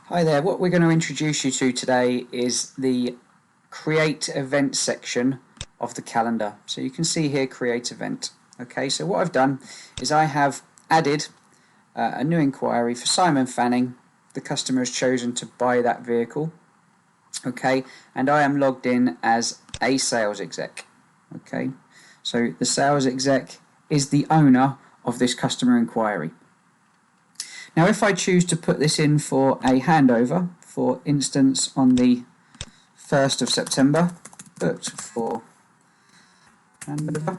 Hi there, what we're going to introduce you to today is the create event section of the calendar. So you can see here create event. Okay, so what I've done is I have added a new inquiry for Simon Fanning. The customer has chosen to buy that vehicle. Okay, and I am logged in as a sales exec. Okay, so the sales exec is the owner of this customer inquiry. Now if I choose to put this in for a handover, for instance on the 1st of September, booked for handover.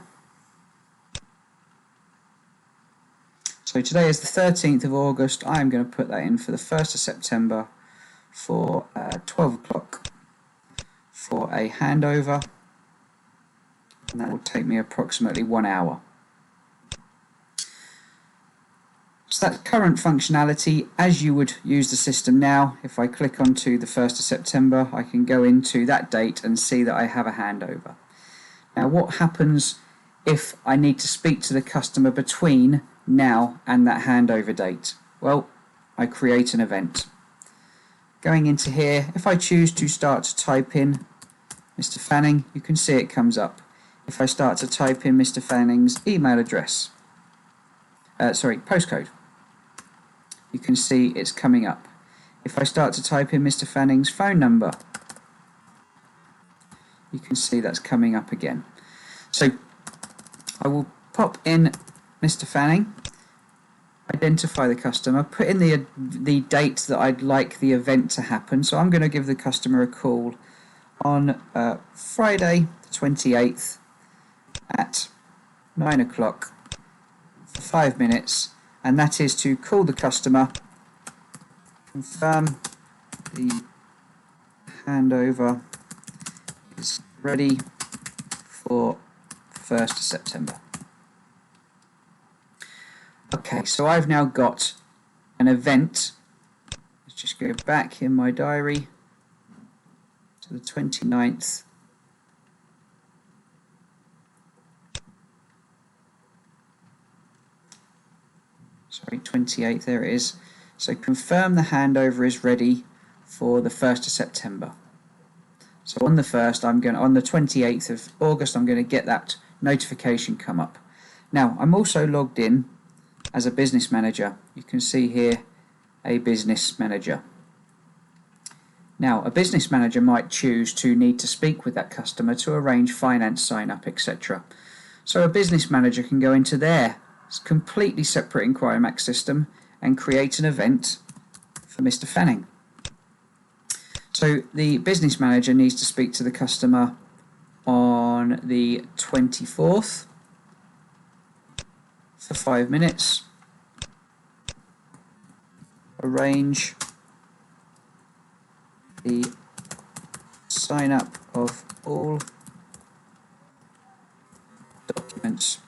So today is the 13th of August, I am going to put that in for the 1st of September for 12 o'clock for a handover, and that will take me approximately 1 hour. So that's current functionality as you would use the system now. If I click onto the 1st of September, I can go into that date and see that I have a handover. Now what happens if I need to speak to the customer between now and that handover date? Well, I create an event. Going into here, if I choose to start to type in Mr. Fanning, you can see it comes up. If I start to type in Mr. Fanning's email address, postcode, you can see it's coming up. If I start to type in Mr. Fanning's phone number, you can see that's coming up again. So I will pop in Mr. Fanning, identify the customer, put in the date that I'd like the event to happen. So I'm going to give the customer a call on Friday the 28th at 9 o'clock for 5 minutes, and that is to call the customer, confirm the handover is ready for 1st of September. Okay, so I've now got an event. Let's just go back in my diary to the 29th. Sorry, 28th, there it is. So confirm the handover is ready for the 1st of September. So on the 1st, on the 28th of August, I'm going to get that notification come up. Now, I'm also logged in as a business manager. You can see here a business manager. Now, a business manager might choose to need to speak with that customer to arrange finance sign up, etc. So a business manager can go into their completely separate EnquiryMax system and create an event for Mr. Fanning. So the business manager needs to speak to the customer on the 24th for 5 minutes, arrange the sign up of all documents,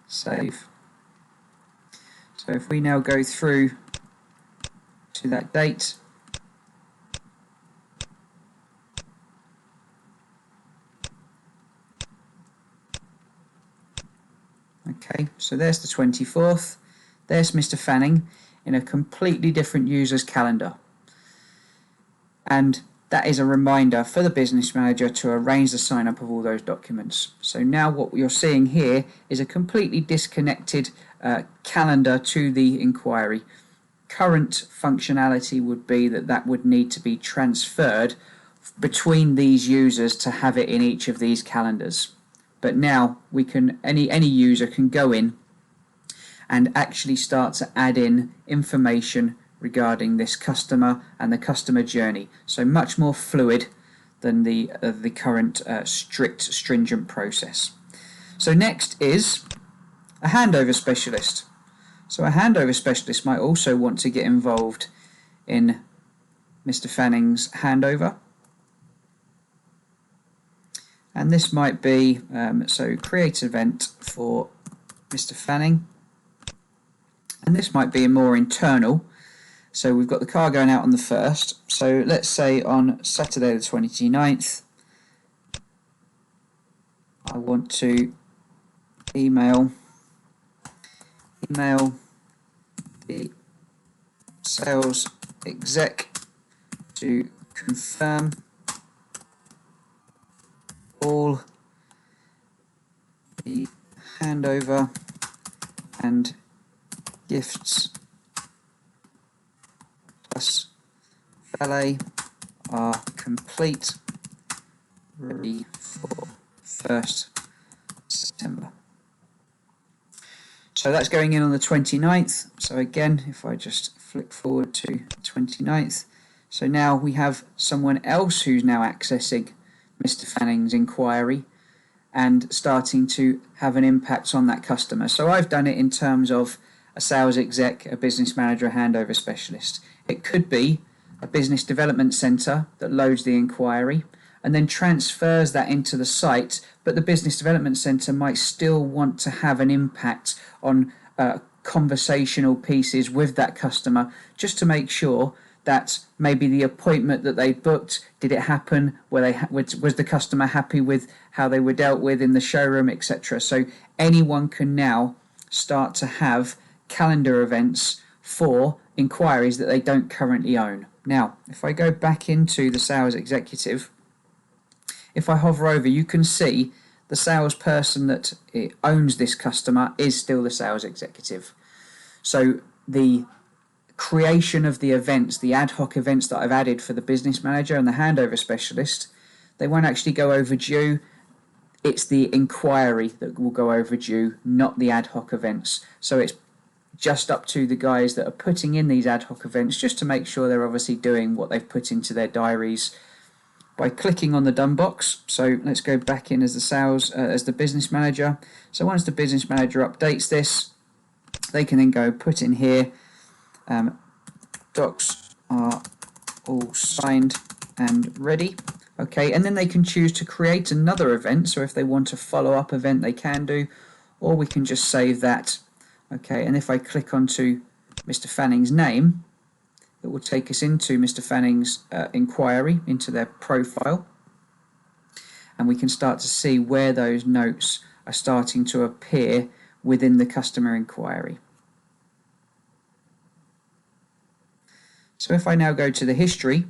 save. So if we now go through to that date, okay, so there's the 24th, there's Mr. Fanning in a completely different user's calendar, and that is a reminder for the business manager to arrange the sign up of all those documents. So now what you're seeing here is a completely disconnected calendar to the inquiry. Current functionality would be that would need to be transferred between these users to have it in each of these calendars. But now we can, any user can go in and actually start to add in information regarding this customer and the customer journey. So much more fluid than the current stringent process. So next is a handover specialist. So a handover specialist might also want to get involved in Mr. Fanning's handover. And this might be, so create an event for Mr. Fanning. And this might be more internal. So we've got the car going out on the 1st. So let's say on Saturday the 29th, I want to email the sales exec to confirm all the handover and gifts plus valet are complete, ready for 1st September. So that's going in on the 29th. So again, if I just flick forward to 29th, so now we have someone else who's now accessing Mr. Fanning's inquiry and starting to have an impact on that customer. So I've done it in terms of a sales exec, a business manager, a handover specialist. It could be a business development centre that loads the inquiry and then transfers that into the site, but the business development centre might still want to have an impact on conversational pieces with that customer, just to make sure that maybe the appointment that they booked, did it happen? Was the customer happy with how they were dealt with in the showroom, etc. So anyone can now start to have calendar events for inquiries that they don't currently own. Now, if I go back into the sales executive, if I hover over, you can see the salesperson that owns this customer is still the sales executive. So the creation of the events, the ad hoc events that I've added for the business manager and the handover specialist, they won't actually go overdue. It's the inquiry that will go overdue, not the ad hoc events. So it's just up to the guys that are putting in these ad hoc events just to make sure they're obviously doing what they've put into their diaries by clicking on the done box. So let's go back in as the business manager. So once the business manager updates this, they can then go put in here, docs are all signed and ready. Okay, and then they can choose to create another event. So if they want a follow-up event, they can do, or we can just save that. Okay, and if I click onto Mr. Fanning's name, it will take us into Mr. Fanning's inquiry, into their profile, and we can start to see where those notes are starting to appear within the customer inquiry. So if I now go to the history,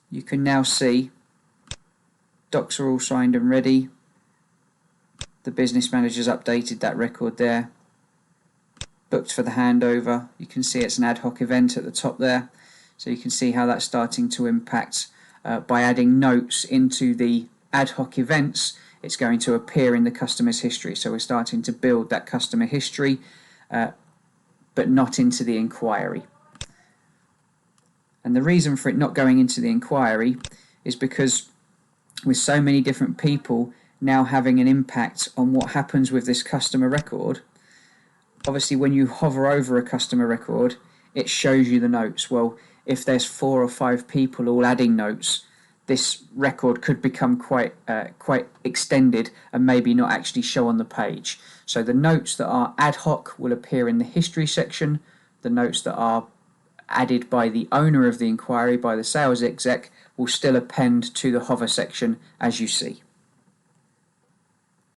you can now see docs are all signed and ready. The business manager's updated that record there. Booked for the handover. You can see it's an ad hoc event at the top there. So you can see how that's starting to impact by adding notes into the ad hoc events. It's going to appear in the customer's history. So we're starting to build that customer history, but not into the inquiry. And the reason for it not going into the inquiry is because with so many different people now having an impact on what happens with this customer record, obviously when you hover over a customer record, it shows you the notes. Well, if there's 4 or 5 people all adding notes, this record could become quite extended and maybe not actually show on the page. So the notes that are ad hoc will appear in the history section. The notes that are added by the owner of the inquiry, by the sales exec, will still append to the hover section as you see.